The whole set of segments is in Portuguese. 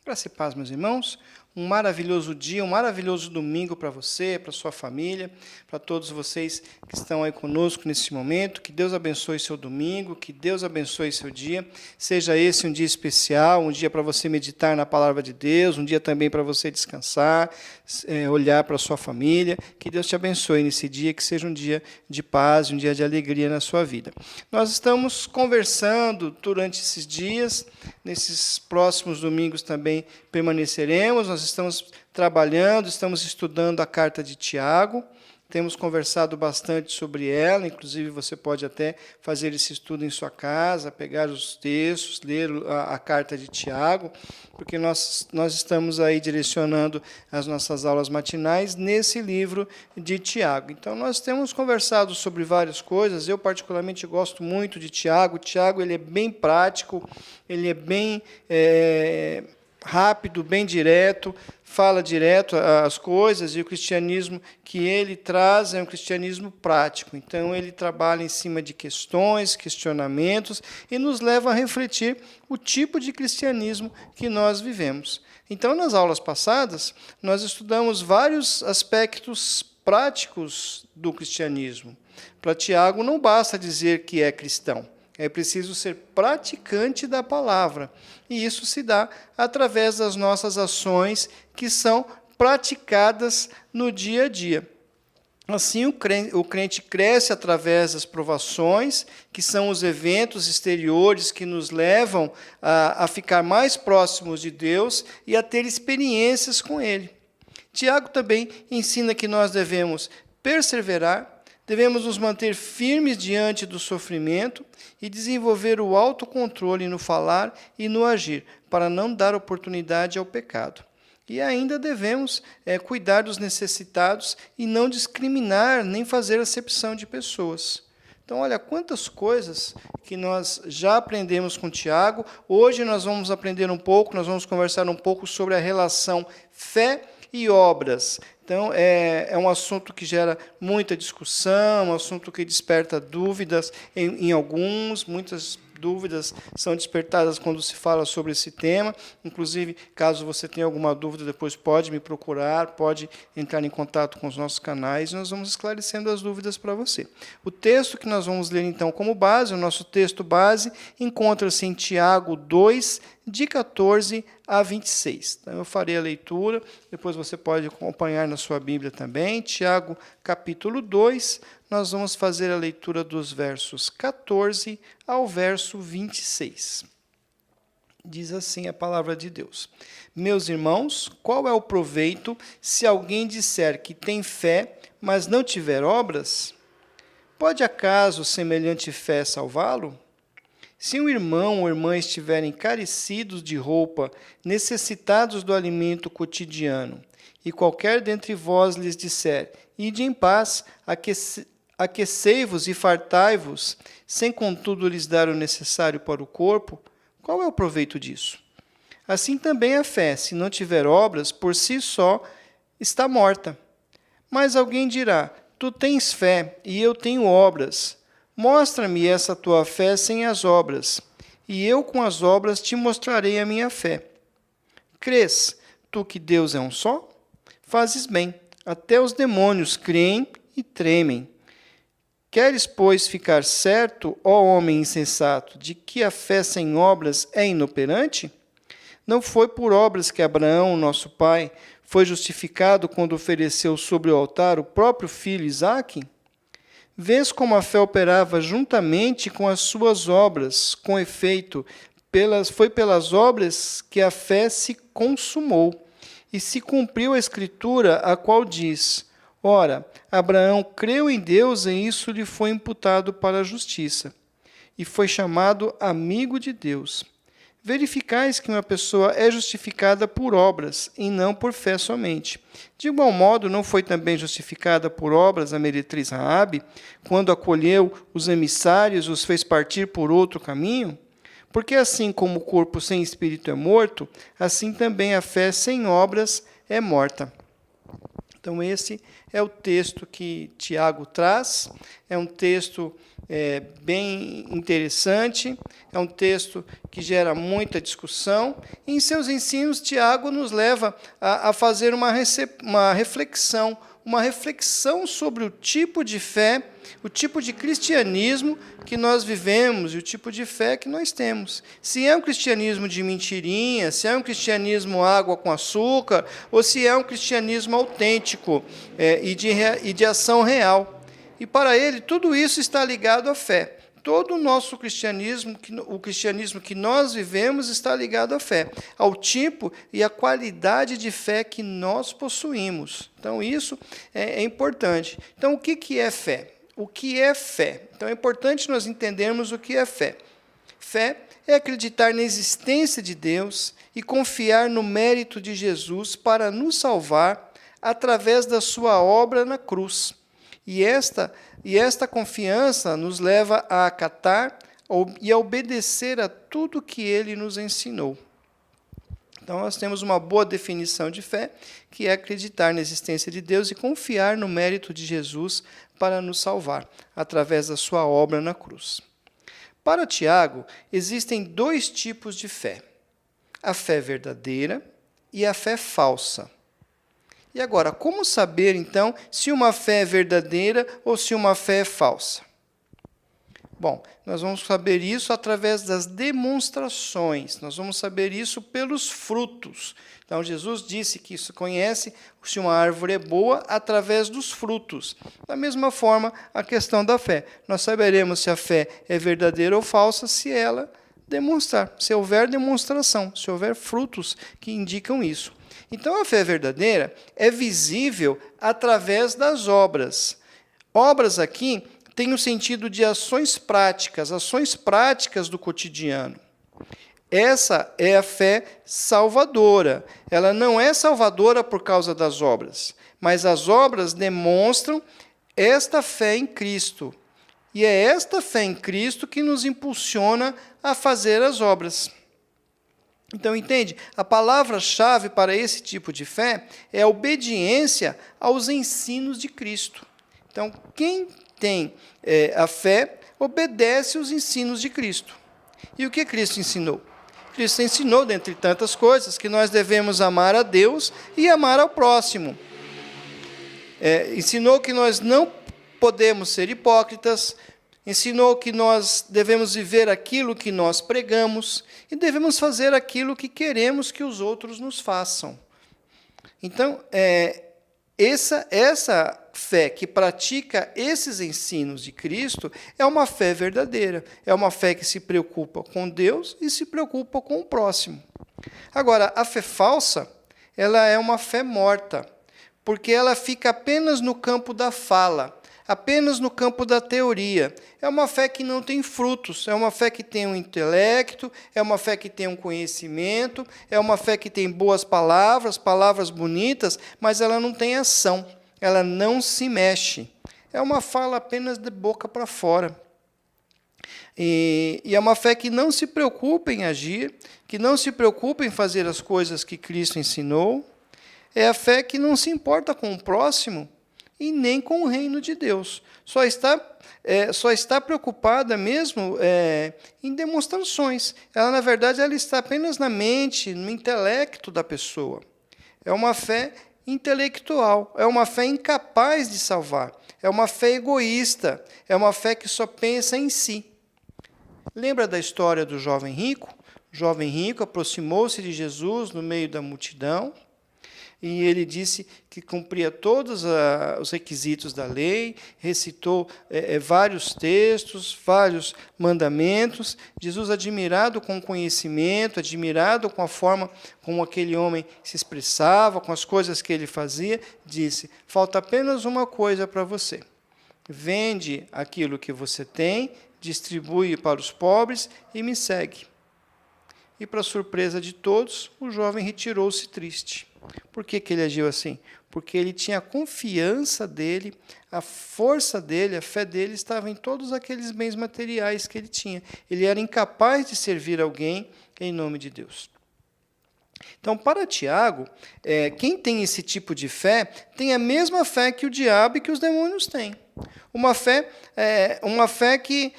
Graça e paz, meus irmãos. Um maravilhoso dia, um maravilhoso domingo para você, para sua família, para todos vocês que estão aí conosco nesse momento. Que Deus abençoe seu domingo, que Deus abençoe seu dia. Seja esse um dia especial, um dia para você meditar na palavra de Deus, um dia também para você descansar, olhar para a sua família. Que Deus te abençoe nesse dia, que seja um dia de paz, um dia de alegria na sua vida. Nós estamos conversando durante esses dias, nesses próximos domingos também permaneceremos. Nós estamos trabalhando, estamos estudando a carta de Tiago, temos conversado bastante sobre ela, inclusive você pode até fazer esse estudo em sua casa, pegar os textos, ler a carta de Tiago, porque nós estamos aí direcionando as nossas aulas matinais nesse livro de Tiago. Então, nós temos conversado sobre várias coisas. Eu, particularmente, gosto muito de Tiago. Tiago, ele é bem prático, ele é bem rápido, bem direto, fala direto as coisas, e o cristianismo que ele traz é um cristianismo prático. Então, ele trabalha em cima de questões, questionamentos, e nos leva a refletir o tipo de cristianismo que nós vivemos. Então, nas aulas passadas, nós estudamos vários aspectos práticos do cristianismo. Para Tiago, não basta dizer que é cristão. É preciso ser praticante da palavra. E isso se dá através das nossas ações que são praticadas no dia a dia. Assim, o crente cresce através das provações, que são os eventos exteriores que nos levam a ficar mais próximos de Deus e a ter experiências com Ele. Tiago também ensina que nós devemos perseverar, devemos nos manter firmes diante do sofrimento e desenvolver o autocontrole no falar e no agir, para não dar oportunidade ao pecado. E ainda devemos cuidar dos necessitados e não discriminar nem fazer acepção de pessoas. Então, olha quantas coisas que nós já aprendemos com Tiago. Hoje nós vamos aprender um pouco, nós vamos conversar um pouco sobre a relação fé e obras. Então, é um assunto que gera muita discussão, um assunto que desperta dúvidas em alguns, muitas dúvidas são despertadas quando se fala sobre esse tema. Inclusive, caso você tenha alguma dúvida, depois pode me procurar, pode entrar em contato com os nossos canais, e nós vamos esclarecendo as dúvidas para você. O texto que nós vamos ler, então, como base, o nosso texto base, encontra-se em Tiago 2, de 14 a 26. Então, eu farei a leitura, depois você pode acompanhar na sua Bíblia também. Tiago, capítulo 2, nós vamos fazer a leitura dos versos 14 ao verso 26. Diz assim a palavra de Deus: Meus irmãos, qual é o proveito se alguém disser que tem fé, mas não tiver obras? Pode acaso semelhante fé salvá-lo? Se um irmão ou irmã estiverem carecidos de roupa, necessitados do alimento cotidiano, e qualquer dentre vós lhes disser: Ide em paz, aquecei-vos e fartai-vos, sem contudo lhes dar o necessário para o corpo, qual é o proveito disso? Assim também a fé, se não tiver obras, por si só está morta. Mas alguém dirá: Tu tens fé, e eu tenho obras. Mostra-me essa tua fé sem as obras, e eu com as obras te mostrarei a minha fé. Crês tu que Deus é um só? Fazes bem, até os demônios creem e tremem. Queres, pois, ficar certo, ó homem insensato, de que a fé sem obras é inoperante? Não foi por obras que Abraão, nosso pai, foi justificado quando ofereceu sobre o altar o próprio filho Isaque? Vês como a fé operava juntamente com as suas obras, com efeito, foi pelas obras que a fé se consumou, e se cumpriu a Escritura, a qual diz: Ora, Abraão creu em Deus e isso lhe foi imputado para a justiça, e foi chamado amigo de Deus. Verificais que uma pessoa é justificada por obras, e não por fé somente. De igual modo, não foi também justificada por obras a meretriz Raabe, quando acolheu os emissários e os fez partir por outro caminho? Porque assim como o corpo sem espírito é morto, assim também a fé sem obras é morta. Então, esse é o texto que Tiago traz. É um texto bem interessante, é um texto que gera muita discussão. Em seus ensinos, Tiago nos leva a fazer uma reflexão sobre o tipo de fé, o tipo de cristianismo que nós vivemos e o tipo de fé que nós temos. Se é um cristianismo de mentirinha, se é um cristianismo água com açúcar, ou se é um cristianismo autêntico e de ação real. E para ele, tudo isso está ligado à fé. Todo o nosso cristianismo, o cristianismo que nós vivemos, está ligado à fé, ao tipo e à qualidade de fé que nós possuímos. Então, isso é importante. Então, o que é fé? O que é fé? Então, é importante nós entendermos o que é fé. Fé é acreditar na existência de Deus e confiar no mérito de Jesus para nos salvar através da sua obra na cruz. E esta confiança nos leva a acatar e a obedecer a tudo que ele nos ensinou. Então, nós temos uma boa definição de fé, que é acreditar na existência de Deus e confiar no mérito de Jesus para nos salvar, através da sua obra na cruz. Para Tiago, existem dois tipos de fé: a fé verdadeira e a fé falsa. E agora, como saber, então, se uma fé é verdadeira ou se uma fé é falsa? Bom, nós vamos saber isso através das demonstrações, nós vamos saber isso pelos frutos. Então, Jesus disse que se conhece se uma árvore é boa através dos frutos. Da mesma forma, a questão da fé. Nós saberemos se a fé é verdadeira ou falsa se ela demonstrar, se houver demonstração, se houver frutos que indicam isso. Então, a fé verdadeira é visível através das obras. Obras aqui têm o sentido de ações práticas do cotidiano. Essa é a fé salvadora. Ela não é salvadora por causa das obras, mas as obras demonstram esta fé em Cristo. E é esta fé em Cristo que nos impulsiona a fazer as obras. Então, entende? A palavra-chave para esse tipo de fé é a obediência aos ensinos de Cristo. Então, quem tem a fé, obedece aos ensinos de Cristo. E o que Cristo ensinou? Cristo ensinou, dentre tantas coisas, que nós devemos amar a Deus e amar ao próximo. Ensinou que nós não podemos ser hipócritas, ensinou que nós devemos viver aquilo que nós pregamos e devemos fazer aquilo que queremos que os outros nos façam. Então, essa fé que pratica esses ensinos de Cristo é uma fé verdadeira, é uma fé que se preocupa com Deus e se preocupa com o próximo. Agora, a fé falsa, ela é uma fé morta, porque ela fica apenas no campo da fala, apenas no campo da teoria. É uma fé que não tem frutos, é uma fé que tem um intelecto, é uma fé que tem um conhecimento, é uma fé que tem boas palavras, palavras bonitas, mas ela não tem ação, ela não se mexe. É uma fala apenas de boca para fora. E é uma fé que não se preocupa em agir, que não se preocupa em fazer as coisas que Cristo ensinou. É a fé que não se importa com o próximo e nem com o reino de Deus. Só está preocupada mesmo em demonstrações. Ela, na verdade, ela está apenas na mente, no intelecto da pessoa. É uma fé intelectual, é uma fé incapaz de salvar, é uma fé egoísta, é uma fé que só pensa em si. Lembra da história do jovem rico? O jovem rico aproximou-se de Jesus no meio da multidão, e ele disse que cumpria todos os requisitos da lei, recitou vários textos, vários mandamentos. Jesus, admirado com o conhecimento, admirado com a forma como aquele homem se expressava, com as coisas que ele fazia, disse: falta apenas uma coisa para você. Vende aquilo que você tem, distribui para os pobres e me segue. E, para surpresa de todos, o jovem retirou-se triste. Por que ele agiu assim? Porque ele tinha a confiança dele, a força dele, a fé dele estava em todos aqueles bens materiais que ele tinha. Ele era incapaz de servir alguém em nome de Deus. Então, para Tiago, quem tem esse tipo de fé, tem a mesma fé que o diabo e que os demônios têm. Uma fé que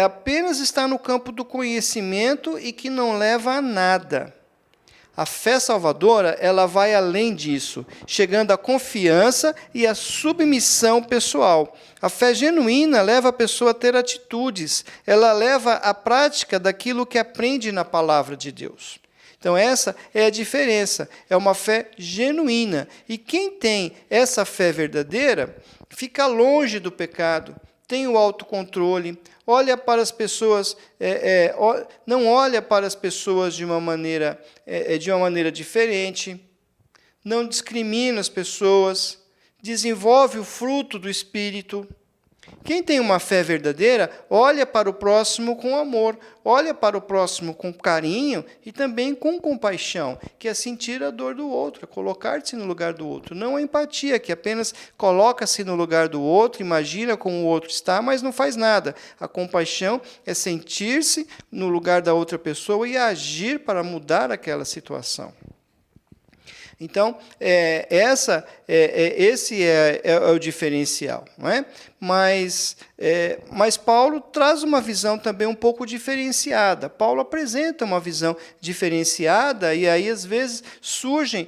apenas está no campo do conhecimento e que não leva a nada. A fé salvadora, ela vai além disso, chegando à confiança e à submissão pessoal. A fé genuína leva a pessoa a ter atitudes, ela leva à prática daquilo que aprende na palavra de Deus. Então, essa é a diferença, é uma fé genuína. E quem tem essa fé verdadeira, fica longe do pecado, tem o autocontrole, olha para as pessoas, não olha para as pessoas de uma maneira diferente, não discrimina as pessoas, desenvolve o fruto do Espírito. Quem tem uma fé verdadeira, olha para o próximo com amor, olha para o próximo com carinho e também com compaixão, que é sentir a dor do outro, é colocar-se no lugar do outro. Não a empatia, que apenas coloca-se no lugar do outro, imagina como o outro está, mas não faz nada. A compaixão é sentir-se no lugar da outra pessoa e agir para mudar aquela situação. Então, esse é o diferencial. Não é? Mas Paulo traz uma visão também um pouco diferenciada. Paulo apresenta uma visão diferenciada e aí, às vezes, surgem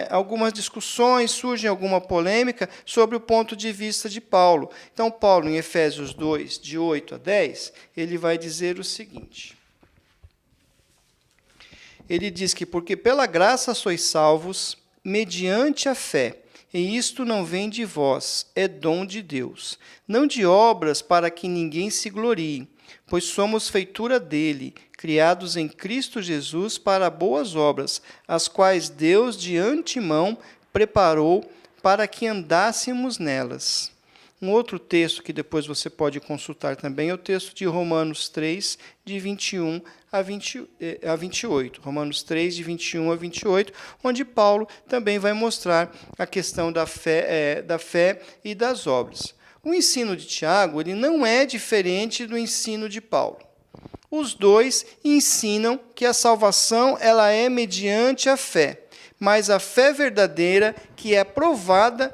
algumas discussões, surge alguma polêmica sobre o ponto de vista de Paulo. Então, Paulo, em Efésios 2, de 8 a 10, ele vai dizer o seguinte... Ele diz que, porque pela graça sois salvos, mediante a fé, e isto não vem de vós, é dom de Deus, não de obras para que ninguém se glorie, pois somos feitura dele, criados em Cristo Jesus para boas obras, as quais Deus de antemão preparou para que andássemos nelas. Um outro texto que depois você pode consultar também é o texto de Romanos 3, de 21 a 28. Romanos 3, de 21 a 28, onde Paulo também vai mostrar a questão da fé e das obras. O ensino de Tiago ele não é diferente do ensino de Paulo. Os dois ensinam que a salvação ela é mediante a fé, mas a fé verdadeira que é provada,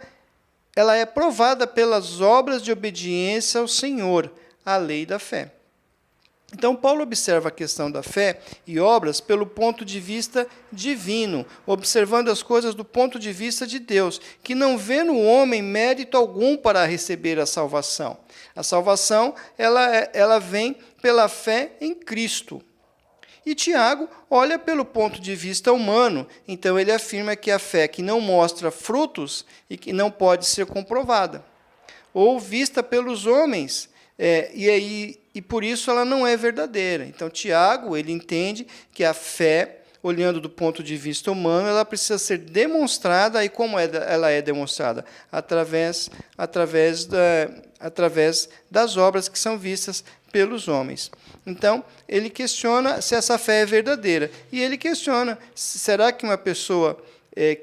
ela é provada pelas obras de obediência ao Senhor, a lei da fé. Então, Paulo observa a questão da fé e obras pelo ponto de vista divino, observando as coisas do ponto de vista de Deus, que não vê no homem mérito algum para receber a salvação. A salvação ela vem pela fé em Cristo. E Tiago olha pelo ponto de vista humano, então ele afirma que a fé que não mostra frutos e que não pode ser comprovada, ou vista pelos homens, e por isso ela não é verdadeira. Então Tiago ele entende que a fé, olhando do ponto de vista humano, ela precisa ser demonstrada, e como ela é demonstrada? Através das obras que são vistas pelos homens. Então, ele questiona se essa fé é verdadeira. E ele questiona, será que uma pessoa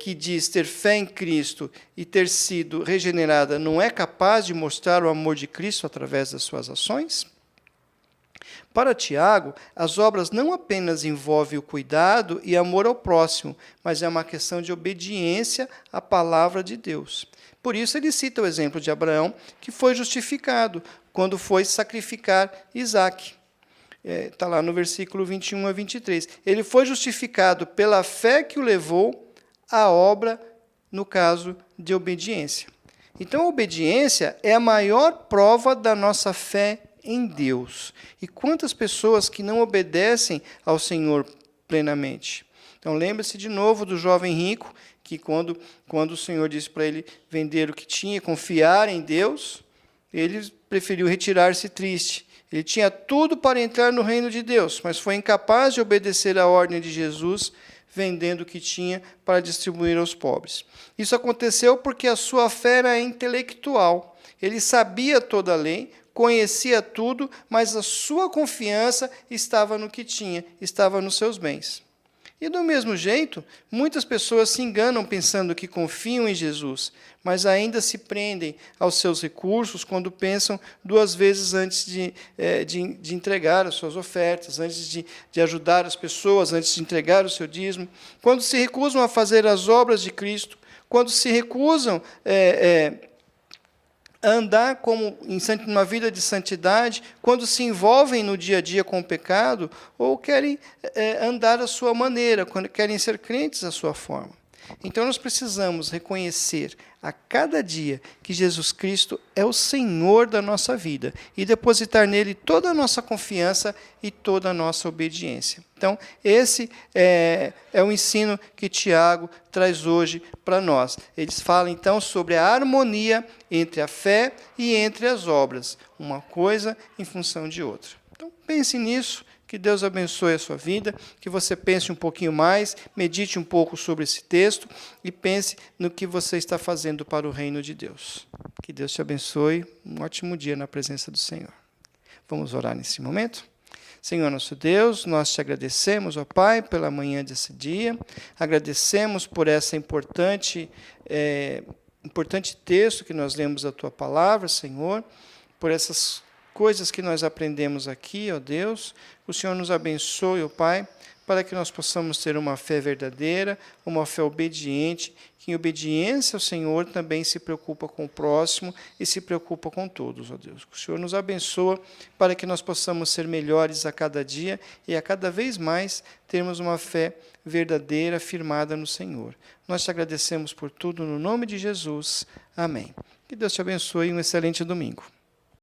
que diz ter fé em Cristo e ter sido regenerada não é capaz de mostrar o amor de Cristo através das suas ações? Para Tiago, as obras não apenas envolvem o cuidado e amor ao próximo, mas é uma questão de obediência à palavra de Deus. Por isso, ele cita o exemplo de Abraão, que foi justificado quando foi sacrificar Isaque. Está lá no versículo 21 a 23. Ele foi justificado pela fé que o levou à obra, no caso de obediência. Então, a obediência é a maior prova da nossa fé em Deus. E quantas pessoas que não obedecem ao Senhor plenamente? Então, lembre-se de novo do jovem rico, que quando o Senhor disse para ele vender o que tinha, confiar em Deus, ele preferiu retirar-se triste. Ele tinha tudo para entrar no reino de Deus, mas foi incapaz de obedecer à ordem de Jesus, vendendo o que tinha para distribuir aos pobres. Isso aconteceu porque a sua fé era intelectual. Ele sabia toda a lei, conhecia tudo, mas a sua confiança estava no que tinha, estava nos seus bens. E do mesmo jeito, muitas pessoas se enganam pensando que confiam em Jesus, mas ainda se prendem aos seus recursos quando pensam duas vezes antes de entregar as suas ofertas, antes de ajudar as pessoas, antes de entregar o seu dízimo, quando se recusam a fazer as obras de Cristo, quando se recusam andar numa vida de santidade, quando se envolvem no dia a dia com o pecado, ou querem andar à sua maneira, quando querem ser crentes à sua forma. Então nós precisamos reconhecer a cada dia que Jesus Cristo é o Senhor da nossa vida e depositar nele toda a nossa confiança e toda a nossa obediência. Então, esse é o ensino que Tiago traz hoje para nós. Eles falam, então, sobre a harmonia entre a fé e entre as obras, uma coisa em função de outra. Então, pense nisso. Que Deus abençoe a sua vida, que você pense um pouquinho mais, medite um pouco sobre esse texto e pense no que você está fazendo para o reino de Deus. Que Deus te abençoe, um ótimo dia na presença do Senhor. Vamos orar nesse momento? Senhor nosso Deus, nós te agradecemos, ó Pai, pela manhã desse dia, agradecemos por esse importante texto que nós lemos da Tua Palavra, Senhor, por essas coisas que nós aprendemos aqui, ó Deus. O Senhor nos abençoe, ó Pai, para que nós possamos ter uma fé verdadeira, uma fé obediente, que em obediência ao Senhor também se preocupa com o próximo e se preocupa com todos, ó Deus. O Senhor nos abençoa para que nós possamos ser melhores a cada dia e a cada vez mais termos uma fé verdadeira, firmada no Senhor. Nós te agradecemos por tudo, no nome de Jesus. Amém. Que Deus te abençoe e um excelente domingo.